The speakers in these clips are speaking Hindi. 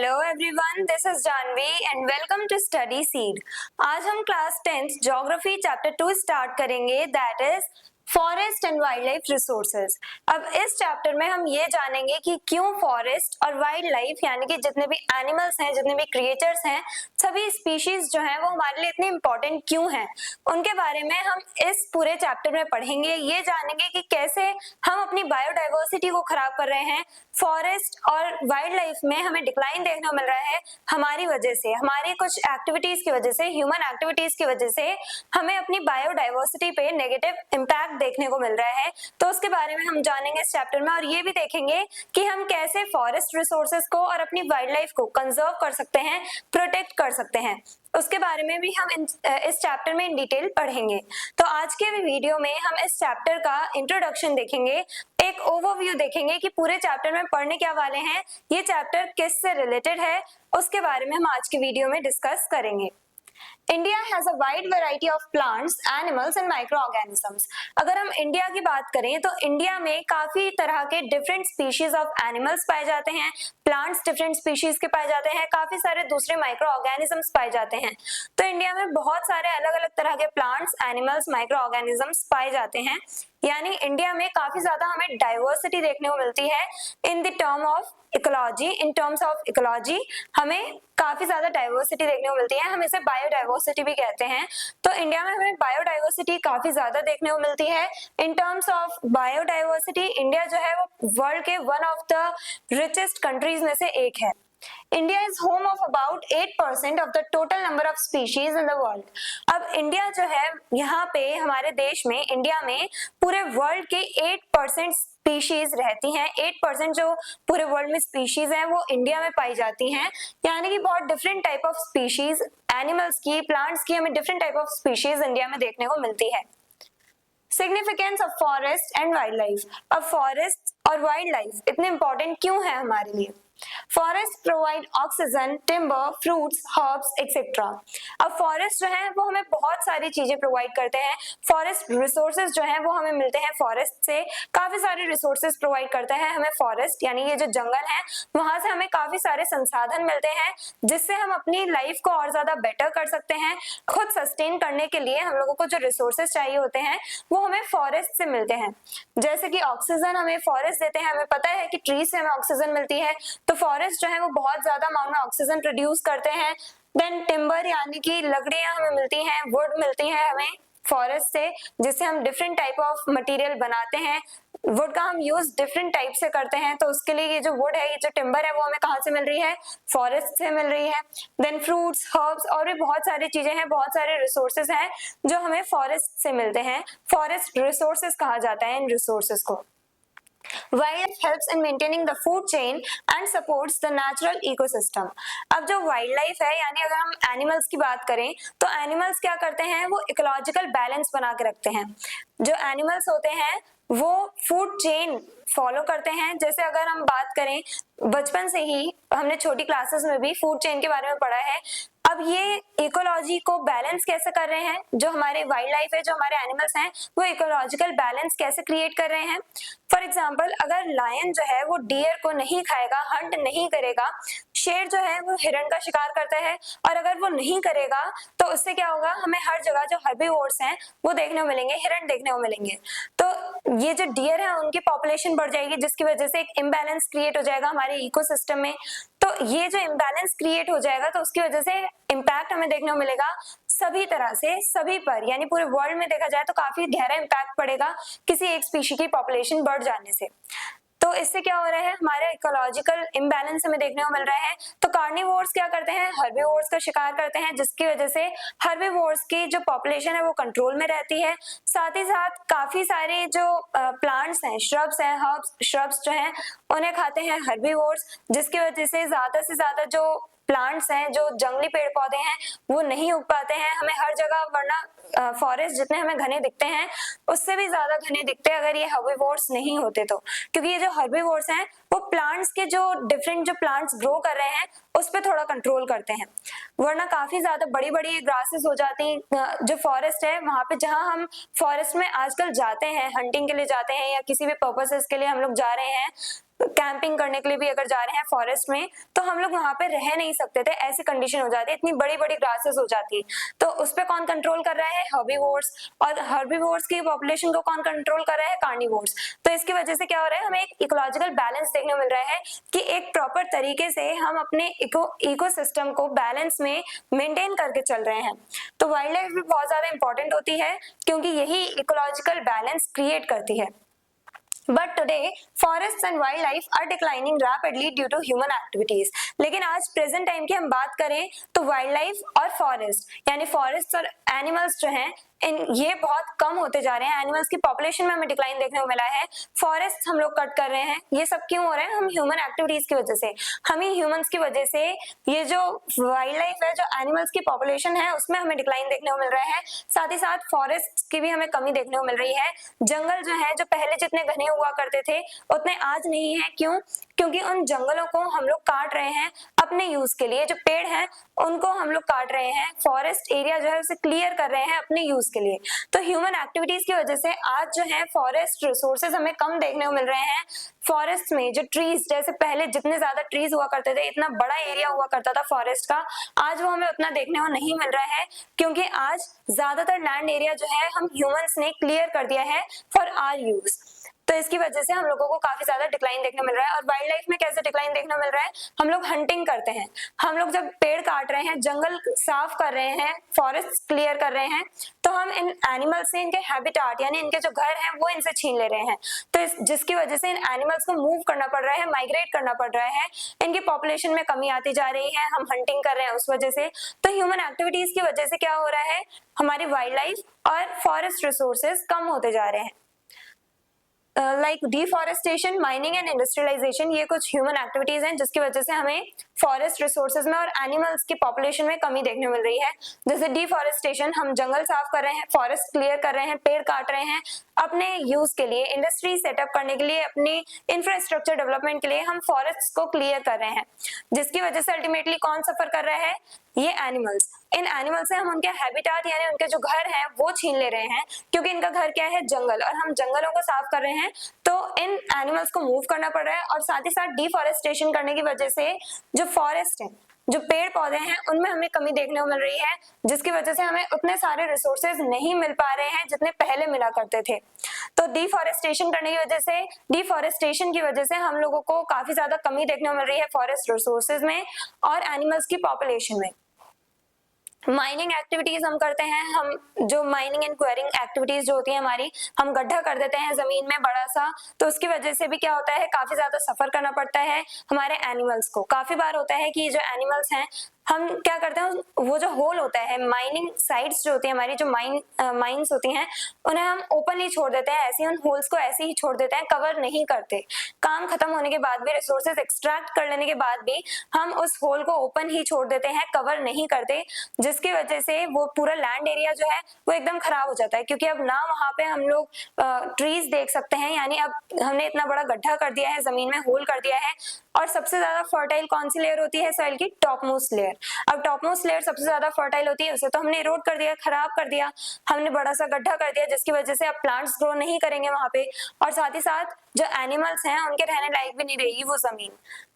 Hello everyone, this is Janvi and welcome to study seed. आज हम class 10th geography chapter 2 start करेंगे, that is forest and wildlife resources. अब इस चैप्टर में हम ये जानेंगे कि क्यों फॉरेस्ट और वाइल्ड लाइफ यानी कि जितने भी एनिमल्स हैं, जितने भी क्रिएचर्स हैं, सभी स्पीशीज जो हैं वो हमारे लिए इतने इंपॉर्टेंट क्यों हैं, उनके बारे में हम इस पूरे चैप्टर में पढ़ेंगे। ये जानेंगे कि कैसे हम अपनी बायोडाइवर्सिटी को खराब कर रहे हैं, फॉरेस्ट और वाइल्ड लाइफ में हमें डिक्लाइन देखने को मिल रहा है हमारी वजह से, हमारी कुछ एक्टिविटीज की वजह से, ह्यूमन एक्टिविटीज की वजह से हमें अपनी बायोडाइवर्सिटी पे नेगेटिव इम्पैक्ट देखने को मिल रहा है। तो उसके बारे में हम जानेंगे इस चैप्टर में, और ये भी देखेंगे कि हम कैसे फॉरेस्ट रिसोर्सेज को और अपनी वाइल्ड लाइफ को कंजर्व कर सकते हैं, प्रोटेक्ट कर सकते हैं। उसके बारे में भी हम इस चैप्टर में इन डिटेल पढ़ेंगे। तो आज के वीडियो में हम इस चैप्टर का इंट्रोडक्शन देखेंगे, एक ओवरव्यू देखेंगे कि पूरे चैप्टर में पढ़ने क्या वाले हैं, ये चैप्टर किस से रिलेटेड है, उसके बारे में हम आज के वीडियो में डिस्कस करेंगे। India has a wide variety of plants, animals and micro organisms. अगर हम इंडिया की बात करें तो इंडिया में काफी तरह के डिफरेंट स्पीशीज ऑफ एनिमल्स पाए जाते हैं, प्लांट्स डिफरेंट स्पीशीज के पाए जाते हैं, काफी सारे दूसरे माइक्रो ऑर्गेनिजम्स पाए जाते हैं। तो इंडिया में बहुत सारे अलग अलग तरह के प्लांट्स, एनिमल्स, माइक्रो ऑर्गेनिजम्स पाए जाते हैं, यानी इंडिया में काफी ज्यादा हमें डाइवर्सिटी देखने को मिलती है in the term of ecology. In terms of ecology हमें काफी ज्यादा डाइवर्सिटी देखने को मिलती है, हम इसे बायोडाइवर्सिटी भी कहते हैं। तो इंडिया में हमें बायोडाइवर्सिटी काफी ज्यादा देखने को मिलती है। In terms of biodiversity India जो है वो वर्ल्ड के one of the richest countries में से एक है। India is home of about 8% of the total number of species in the world. अब इंडिया जो है, यहाँ पे हमारे देश में, इंडिया में पूरे वर्ल्ड के 8% स्पीशीज रहती हैं। 8% जो पूरे वर्ल्ड में स्पीशीज हैं वो इंडिया में पाई जाती हैं, यानी कि बहुत different type of species, animals की, प्लांट्स की, हमें different type of species India में देखने को मिलती है। Significance of forest and wild life. अब फॉरेस्ट और वाइल्ड लाइफ इतने इंपॉर्टेंट क्यों है हमारे लिए? Forest provide oxygen, timber, fruits, herbs etcetera. अब फॉरेस्ट जो है वो हमें बहुत सारी चीजें प्रोवाइड करते हैं। फॉरेस्ट रिसोर्सेज जो है वो हमें मिलते हैं फॉरेस्ट से, काफी सारे रिसोर्सेज प्रोवाइड करते हैं हमें फॉरेस्ट, यानी ये जो जंगल है वहां से हमें काफी सारे संसाधन मिलते हैं जिससे हम अपनी लाइफ को और ज्यादा बेटर कर सकते हैं। खुद सस्टेन करने के लिए हम लोगों को जो रिसोर्सेज चाहिए होते हैं वो हमें फॉरेस्ट से मिलते हैं। जैसे कि ऑक्सीजन हमें फॉरेस्ट देते हैं, हमें पता है कि ट्रीज से हमें ऑक्सीजन मिलती है, तो फॉरेस्ट जो है वो बहुत ज्यादा अमाउंट में ऑक्सीजन प्रोड्यूस करते हैं। देन टिम्बर यानी कि लकड़ियां हमें मिलती हैं, वुड मिलती है हमें फॉरेस्ट से, जिससे हम डिफरेंट टाइप ऑफ मटेरियल बनाते हैं। वुड का हम यूज डिफरेंट टाइप से करते हैं, तो उसके लिए ये जो वुड है, ये जो टिम्बर है, वो हमें कहाँ से मिल रही है? फॉरेस्ट से मिल रही है। देन फ्रूट्स, हर्ब्स और भी बहुत सारी चीजें हैं, बहुत सारे रिसोर्सेज हैं जो हमें फॉरेस्ट से मिलते हैं। फॉरेस्ट रिसोर्सेज कहा जाता है इन रिसोर्सेज को। Wildlife helps in maintaining the food chain and supports the natural ecosystem. अब जो वाइल्ड लाइफ है, यानी अगर हम एनिमल्स की बात करें तो एनिमल्स क्या करते हैं? वो इकोलॉजिकल बैलेंस बना के रखते हैं। जो एनिमल्स होते हैं वो फूड चेन फॉलो करते हैं। जैसे अगर हम बात करें, बचपन से ही हमने छोटी क्लासेस में भी फूड चेन के बारे में पढ़ा है। अब ये इकोलॉजी को बैलेंस कैसे कर रहे हैं? जो हमारे वाइल्ड लाइफ है, जो हमारे एनिमल्स हैं, वो इकोलॉजिकल बैलेंस कैसे क्रिएट कर रहे हैं? फॉर एग्जाम्पल, अगर लायन जो है वो डियर को नहीं खाएगा, हंट नहीं करेगा, शेर जो है वो हिरण का शिकार करता है, और अगर वो नहीं करेगा तो उससे क्या होगा? हमें हर जगह जो हर्बीवोर्स हैं वो देखने को मिलेंगे, हिरण देखने को मिलेंगे। तो ये जो डियर है उनकी पॉपुलेशन बढ़ जाएगी, जिसकी वजह से एक इम्बैलेंस क्रिएट हो जाएगा हमारे इकोसिस्टम में। तो ये जो इम्बैलेंस क्रिएट हो जाएगा तो उसकी वजह से इम्पैक्ट हमें देखने को मिलेगा सभी तरह से, सभी पर, यानी पूरे वर्ल्ड में देखा जाए तो काफी गहरा इम्पैक्ट पड़ेगा किसी एक स्पीशी की पॉपुलेशन बढ़ जाने से। तो इससे क्या हो रहा है? हमारा इकोलॉजिकल इम्बैलेंस हमें देखने को मिल रहा है। तो कार्निवोर्स क्या करते हैं? हर्बीवोर्स का शिकार करते हैं, जिसकी वजह से हर्बीवोर्स की जो पॉपुलेशन है वो कंट्रोल में रहती है। साथ ही साथ काफी सारे जो प्लांट्स हैं, श्रब्स हैं, हर्ब्स, श्रब्स जो हैं उन्हें खाते हैं हर्बीवोर्स, जिसकी वजह से ज्यादा जो प्लांट्स हैं, जो जंगली पेड़ पौधे हैं, वो नहीं उग पाते हैं हमें हर जगह, वरना फॉरेस्ट जितने हमें घने दिखते हैं उससे भी ज्यादा घने दिखते हैं अगर ये हर्बीवोर्स नहीं होते तो। क्योंकि ये जो हर्बीवोर्स हैं वो प्लांट्स के जो डिफरेंट जो प्लांट्स ग्रो कर रहे हैं उस पर थोड़ा कंट्रोल करते हैं, वरना काफी ज्यादा बड़ी बड़ी ग्रासेस हो जाती हैं। जो फॉरेस्ट है वहां पे, जहां हम फॉरेस्ट में आजकल जाते हैं, हंटिंग के लिए जाते हैं या किसी भी पर्पसेस के लिए हम लोग जा रहे हैं, कैंपिंग करने के लिए भी अगर जा रहे हैं फॉरेस्ट में, तो हम लोग वहां पे रह नहीं सकते थे, ऐसी कंडीशन हो जाती है, इतनी बड़ी बड़ी ग्रासेस हो जाती है। तो उस पे कौन कंट्रोल कर रहा है? हर्बीवोर्स। और हर्बीवोर्स की पॉपुलेशन को कौन कंट्रोल कर रहा है? कार्निवोर्स। तो इसकी वजह से क्या हो रहा है, हमें एक इकोलॉजिकल बैलेंस देखने को मिल रहा है कि एक प्रॉपर तरीके से हम अपने इकोसिस्टम को बैलेंस में मेंटेन करके चल रहे हैं। तो वाइल्ड लाइफ भी बहुत ज्यादा इंपॉर्टेंट होती है, क्योंकि यही इकोलॉजिकल बैलेंस क्रिएट करती है। But today, forests and wildlife are declining rapidly due to human activities. लेकिन आज प्रेजेंट टाइम की हम बात करें तो वाइल्ड लाइफ और फॉरेस्ट, यानी फॉरेस्ट और एनिमल्स जो हैं, ये बहुत कम होते जा रहे हैं। एनिमल्स की पॉपुलेशन में हमें डिक्लाइन देखने को मिला है। फॉरेस्ट हम लोग कट कर रहे हैं। ये सब क्यों हो रहा है? हम ह्यूमन एक्टिविटीज की वजह से, हम ही ह्यूमंस की वजह से ये जो वाइल्ड लाइफ है, जो एनिमल्स की पॉपुलेशन है, उसमें हमें डिक्लाइन देखने को मिल रहा है। साथ ही साथ फॉरेस्ट की भी हमें कमी देखने को मिल रही है। जंगल जो है, जो पहले जितने घने हुआ करते थे उतने आज नहीं है। क्यों? क्योंकि उन जंगलों को हम लोग काट रहे हैं अपने यूज के लिए। जो पेड़ हैं उनको हम लोग काट रहे हैं, फॉरेस्ट एरिया जो है उसे क्लियर कर रहे हैं अपने यूज के लिए। तो ह्यूमन एक्टिविटीज की वजह से आज जो है फॉरेस्ट रिसोर्सेज हमें कम देखने को मिल रहे हैं। फॉरेस्ट में जो ट्रीज, जैसे पहले जितने ज्यादा ट्रीज हुआ करते थे, इतना बड़ा एरिया हुआ करता था फॉरेस्ट का, आज वो हमें उतना देखने को नहीं मिल रहा है, क्योंकि आज ज्यादातर लैंड एरिया जो है हम ह्यूमंस ने क्लियर कर दिया है फॉर आवर यूज। तो इसकी वजह से हम लोगों को काफी ज्यादा डिक्लाइन देखने मिल रहा है। और वाइल्ड लाइफ में कैसे डिक्लाइन देखने मिल रहा है? हम लोग हंटिंग करते हैं, हम लोग जब पेड़ काट रहे हैं, जंगल साफ कर रहे हैं, फॉरेस्ट क्लियर कर रहे हैं, तो हम इन एनिमल से इनके हैबिटाट यानी इनके जो घर हैं वो इनसे छीन ले रहे हैं। तो जिसकी वजह से इन एनिमल्स को मूव करना पड़ रहा है, माइग्रेट करना पड़ रहा है, इनकी पॉपुलेशन में कमी आती जा रही है, हम हंटिंग कर रहे हैं उस वजह से। तो ह्यूमन एक्टिविटीज की वजह से क्या हो रहा है, हमारी वाइल्ड लाइफ और फॉरेस्ट रिसोर्सेज कम होते जा रहे हैं। Like deforestation, mining and industrialisation, ये कुछ ह्यूमन एक्टिविटीज हैं जिसकी वजह से हमें फॉरेस्ट रिसोर्सेज में और एनिमल्स की पॉपुलेशन में कमी देखने को मिल रही है। जैसे डिफॉरेस्टेशन, हम जंगल साफ कर रहे हैं, फॉरेस्ट क्लियर कर रहे हैं, पेड़ काट रहे हैं अपने यूज के लिए, इंडस्ट्री सेटअप करने के लिए, अपनी इंफ्रास्ट्रक्चर डेवलपमेंट के लिए हम फॉरेस्ट को क्लियर कर रहे हैं, जिसकी वजह से अल्टीमेटली कौन सफर कर रहा है? ये एनिमल्स। इन एनिमल से हम उनके हैबिटाट यानी उनके जो घर हैं वो छीन ले रहे हैं, क्योंकि इनका घर क्या है? जंगल। और हम जंगलों को साफ कर रहे हैं, तो इन एनिमल्स को मूव करना पड़ रहा है। और साथ ही साथ डिफॉरेस्टेशन करने की वजह से जो फॉरेस्ट है, जो पेड़ पौधे हैं, उनमें हमें कमी देखने को मिल रही है, जिसकी वजह से हमें उतने सारे रिसोर्सेज नहीं मिल पा रहे हैं जितने पहले मिला करते थे। तो डिफॉरेस्टेशन करने की वजह से, डिफॉरेस्टेशन की वजह से हम लोगों को काफी ज्यादा कमी देखने को मिल रही है फॉरेस्ट रिसोर्सेज में और एनिमल्स की पॉपुलेशन में। माइनिंग एक्टिविटीज हम करते हैं, हम जो माइनिंग एंड क्वेरिंग एक्टिविटीज जो होती है हमारी, हम गड्ढा कर देते हैं जमीन में बड़ा सा, तो उसकी वजह से भी क्या होता है? काफी ज्यादा सफर करना पड़ता है हमारे एनिमल्स को। काफी बार होता है कि जो एनिमल्स हैं, हम क्या करते हैं, वो जो होल होता है, माइनिंग साइट्स जो होती है हमारी, जो माइंस होती हैं, उन्हें हम ओपनली छोड़ देते हैं, ऐसे उन होल्स को ऐसे ही छोड़ देते हैं, कवर नहीं करते। काम खत्म होने के बाद भी, रिसोर्सेज एक्सट्रैक्ट कर लेने के बाद भी हम उस होल को ओपन ही छोड़ देते हैं, कवर नहीं करते, जिसकी वजह से वो पूरा लैंड एरिया जो है वो एकदम खराब हो जाता है। क्योंकि अब ना वहां पे हम लोग ट्रीज देख सकते हैं, यानी अब हमने इतना बड़ा गड्ढा कर दिया है, जमीन में होल कर दिया है। और सबसे ज्यादा फर्टाइल कौन सी लेयर होती है सॉइल की? Top most layer. अब टॉप मोस्ट लेयर सबसे ज्यादा फर्टाइल होती है, उसे तो हमने इरोड कर दिया, खराब कर दिया, हमने बड़ा सा गड्ढा कर दिया, जिसकी वजह से अब प्लांट्स ग्रो नहीं करेंगे वहां पे। और साथ ही साथ जो एनिमल्स हैं उनके रहने लायक भी नहीं रहेगी वो जमीन।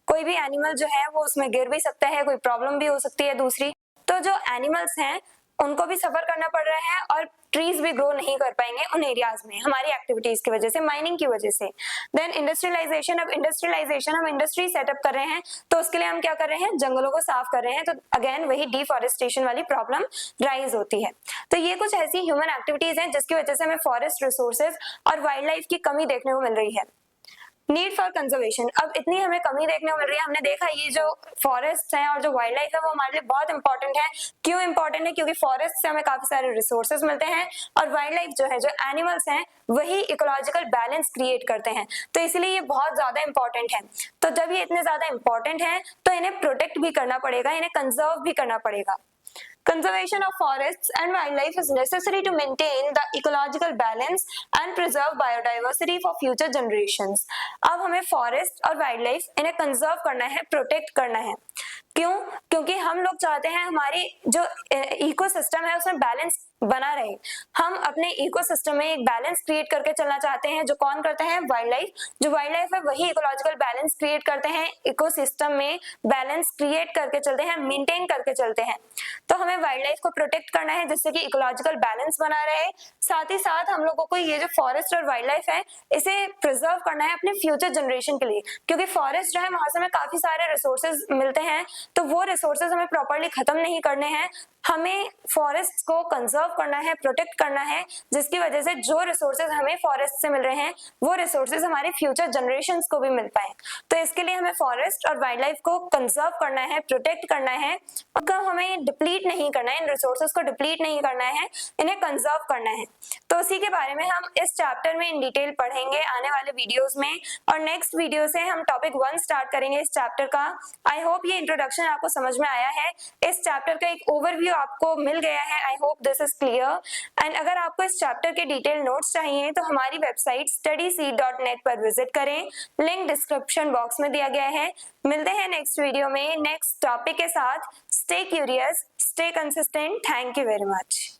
कोई भी एनिमल जो है वो उसमें गिर भी सकता है, कोई प्रॉब्लम भी हो सकती है दूसरी। तो जो एनिमल्स हैं उनको भी सफर करना पड़ रहा है और ट्रीज भी ग्रो नहीं कर पाएंगे उन एरियाज में हमारी एक्टिविटीज की वजह से, माइनिंग की वजह से। देन इंडस्ट्रियलाइजेशन, अब इंडस्ट्रियलाइजेशन, हम इंडस्ट्री सेटअप कर रहे हैं, तो उसके लिए हम क्या कर रहे हैं? जंगलों को साफ कर रहे हैं, तो अगेन वही डिफॉरेस्टेशन वाली प्रॉब्लम राइज होती है। तो ये कुछ ऐसी ह्यूमन एक्टिविटीज हैं जिसकी वजह से हमें फॉरेस्ट रिसोर्सेज और वाइल्ड लाइफ की कमी देखने को मिल रही है। नीड फॉर कंजर्वेशन, अब इतनी हमें कमी देखने को मिल रही है। हमने देखा ये जो फॉरेस्ट है और जो वाइल्ड लाइफ है वो हमारे लिए बहुत इंपॉर्टेंट है। क्यों इंपॉर्टेंट है? क्योंकि फॉरेस्ट से हमें काफी सारे रिसोर्सेज मिलते हैं, और वाइल्ड लाइफ जो है, जो एनिमल्स हैं, वही इकोलॉजिकल बैलेंस क्रिएट करते हैं। तो इसलिए ये बहुत ज्यादा इंपॉर्टेंट है। तो जब ये इतने ज्यादा इंपॉर्टेंट है तो इन्हें प्रोटेक्ट भी करना पड़ेगा, इन्हें कंजर्व भी करना पड़ेगा। Conservation of forests and wildlife is necessary to maintain the ecological balance and preserve biodiversity for future generations. अब हमें फॉरेस्ट और वाइल्ड लाइफ इन्हें कंजर्व करना है, प्रोटेक्ट करना है। क्यों? क्योंकि हम लोग चाहते हैं हमारी जो इकोसिस्टम है उसमें बैलेंस बना रहे। हम अपने इकोसिस्टम में एक बैलेंस क्रिएट करके चलना चाहते हैं, जो कौन करते हैं? Wild life. जो वाइल्ड लाइफ है वही इकोलॉजिकल बैलेंस क्रिएट करते हैं, इकोसिस्टम में बैलेंस क्रिएट करके चलते हैं, मेंटेन करके चलते हैं। तो हमें वाइल्ड लाइफ को प्रोटेक्ट करना है जिससे कि इकोलॉजिकल बैलेंस बना रहे। साथ ही साथ हम लोगों को ये जो फॉरेस्ट और वाइल्ड लाइफ है इसे प्रिजर्व करना है अपने फ्यूचर जनरेशन के लिए, क्योंकि फॉरेस्ट जो है वहां से हमें काफी सारे रिसोर्सेज मिलते हैं, तो वो रिसोर्सेज हमें प्रॉपर्ली खत्म नहीं करने हैं। हमें फॉरेस्ट को कंजर्व करना है, प्रोटेक्ट करना है, जिसकी वजह से जो रिसोर्सेज हमें फॉरेस्ट से मिल रहे हैं वो रिसोर्सेज हमारे फ्यूचर जनरेशंस को भी मिल पाए। तो इसके लिए हमें फॉरेस्ट और वाइल्ड लाइफ को कंजर्व करना है, प्रोटेक्ट करना है, उनका हमें डिप्लीट नहीं करना है, इन रिसोर्सेज को डिप्लीट नहीं करना है, इन्हें कंजर्व करना है। तो उसी के बारे में हम इस चैप्टर में इन डिटेल पढ़ेंगे आने वाले वीडियोस में, और नेक्स्ट वीडियो से हम टॉपिक 1 स्टार्ट करेंगे इस चैप्टर का। आई होप ये इंट्रोडक्शन आपको समझ में आया है, इस चैप्टर का एक ओवरव्यू आपको मिल गया है। I hope this is clear. And अगर आपको इस चैप्टर के डिटेल नोट्स चाहिए तो हमारी वेबसाइट studyseed.net पर विजिट करें, लिंक डिस्क्रिप्शन बॉक्स में दिया गया है। मिलते हैं नेक्स्ट वीडियो में नेक्स्ट टॉपिक के साथ। Stay curious, stay consistent. Thank you very much.